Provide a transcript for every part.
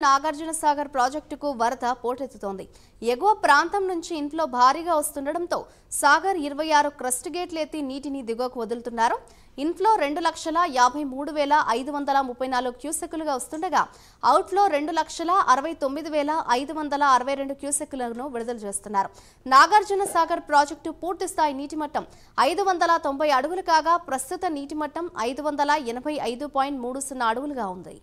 నాగార్జున సాగర్ ప్రాజెక్టుకు వరద పోటెత్తుతోంది. ఎగువ ప్రాంతం నుంచి ఇంట్లో భారీగా వస్తుండటంతో సాగర్ 26 క్రస్ట్ గేట్లు ఎత్తి నీటిని దిగువకు వదులుతున్నారు. ఇన్ఫ్లో 2,59,534 క్యూసెక్కులుగా వస్తుండగా అవుట్లో 2,69,562 క్యూసెక్కులను విడుదల చేస్తున్నారు. నాగార్జున సాగర్ ప్రాజెక్టు పూర్తి స్థాయి నీటి మట్టం 590 అడుగులు కాగా ప్రస్తుత నీటి మట్టం 585.30 అడుగులుగా ఉంది.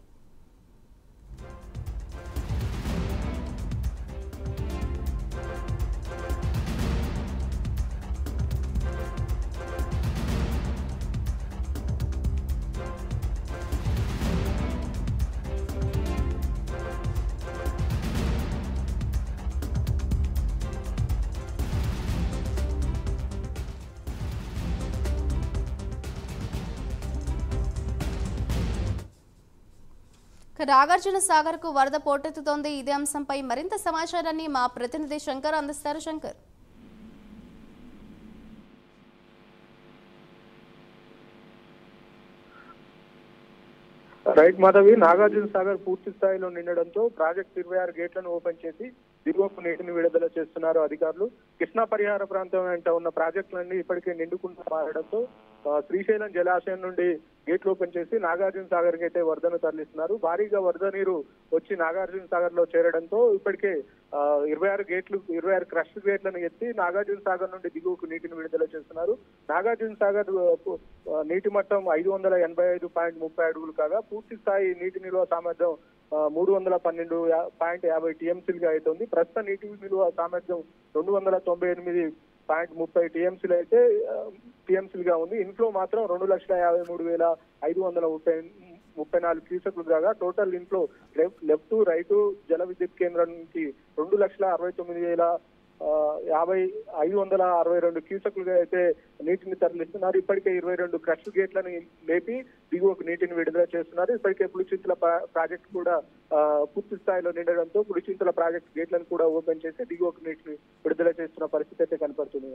నాగార్జున సాగర్ కు వరద పోటెత్తుతోంది. ఇదే అంశంపై మరింత సమాచారాన్ని మా ప్రతినిధి శంకర్ అందిస్తారు. శంకర్, రైట్ మాధవి, నాగార్జున సాగర్ పూర్తి స్థాయిలో నిండడంతో ప్రాజెక్ట్ 26 గేట్లను ఓపెన్ చేసి దిగువకు నీటిని విడుదల చేస్తున్నారు అధికారులు. కృష్ణా పరిహార ప్రాంతం వెంట ఉన్న ప్రాజెక్టులన్నీ ఇప్పటికే నిండుకుంటూ మారడంతో శ్రీశైలం జలాశయం నుండి గేట్లు ఓపెన్ చేసి నాగార్జున సాగర్ కి అయితే వరదను తరలిస్తున్నారు. భారీగా వరద నీరు వచ్చి నాగార్జున సాగర్ లో చేరడంతో ఇప్పటికే 26 క్రష్ గేట్లను ఎత్తి నాగార్జున సాగర్ నుండి దిగువకు నీటిని విడుదల చేస్తున్నారు. నాగార్జున సాగర్ నీటి మట్టం 585.30 అడుగులు కాగా పూర్తి స్థాయి నీటి నిల్వ సామర్థ్యం 312.50 టీఎంసీలుగా అవుతుంది. ప్రస్తుత నీటి నిల్వ సామర్థ్యం 298.30 టీఎంసీలుగా ఉంది. ఇన్ఫ్లో మాత్రం 2,53,534 క్యూసెక్లు కాగా టోటల్ ఇన్ఫ్లో లెఫ్ట్ రైట్ జల విద్యుత్ కేంద్రానికి 2,69,562 క్యూసెక్లుగా అయితే నీటిని తరలిస్తున్నారు. ఇప్పటికే 22 క్రష్ గేట్లను లేపి దిగువకు నీటిని విడుదల చేస్తున్నారు. ఇప్పటికే పులిచింతల ప్రాజెక్టు కూడా పూర్తి స్థాయిలో నిండడంతో పులిచింతల ప్రాజెక్టు గేట్లను కూడా ఓపెన్ చేసి దిగువకు నీటిని విడుదల చేస్తున్న పరిస్థితి అయితే కనపడుతుంది.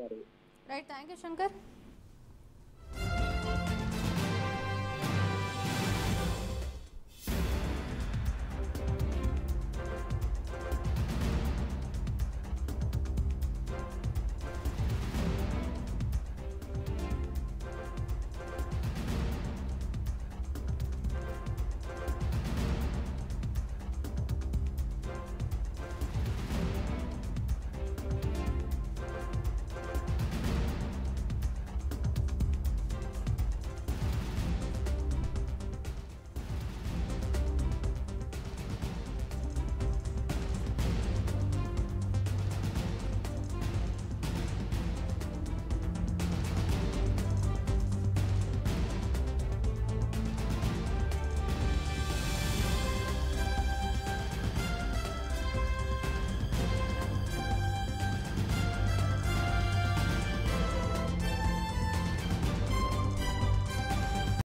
Right, thank you Shankar.